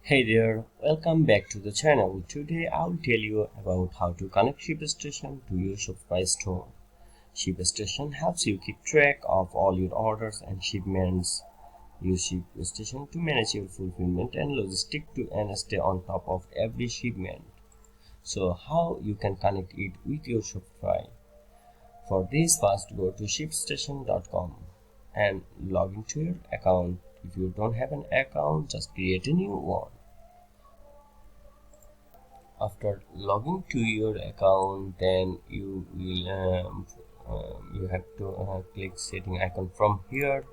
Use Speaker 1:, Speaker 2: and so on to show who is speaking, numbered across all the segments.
Speaker 1: Hey there, welcome back to the channel. Today I'll tell you about how to connect Shipstation to your Shopify store. Shipstation helps you keep track of all your orders and shipments. Use Shipstation to manage your fulfillment and logistics and stay on top of every shipment. So how you can connect it with your Shopify? For this, first go to shipstation.com and log into your account. If you don't have an account, just create a new one. After logging to your account, then you will you have to click setting icon from here.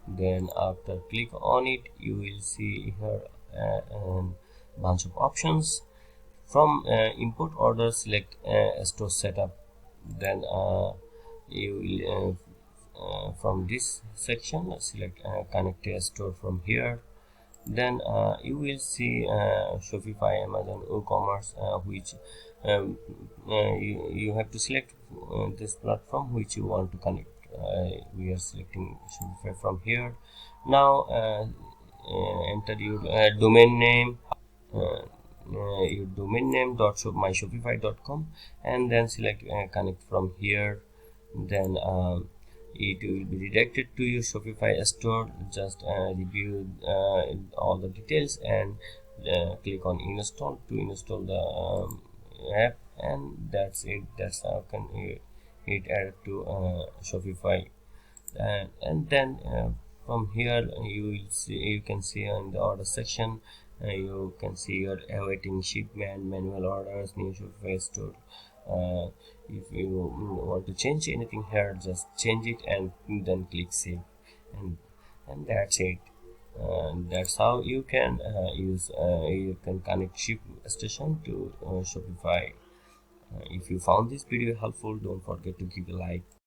Speaker 1: Then after click on it, you will see here a bunch of options. From import order, select store setup. Then you will from this section select connect a store from here. Then you will see Shopify, Amazon, WooCommerce, which you have to select this platform which you want to connect. We are selecting Shopify from here. Now enter your domain name. Your domain name .myshopify.com, and then select connect from here. Then it will be redirected to your Shopify store. Just review all the details and click on install to install the app, and that's it. That's how can it add to Shopify. And then from here you can see in the order section, you can see your awaiting shipment, manual orders, new Shopify store. If you want to change anything here, just change it and then click save, and that's it. That's how you can you can connect Shipstation to Shopify. If you found this video helpful, don't forget to give a like.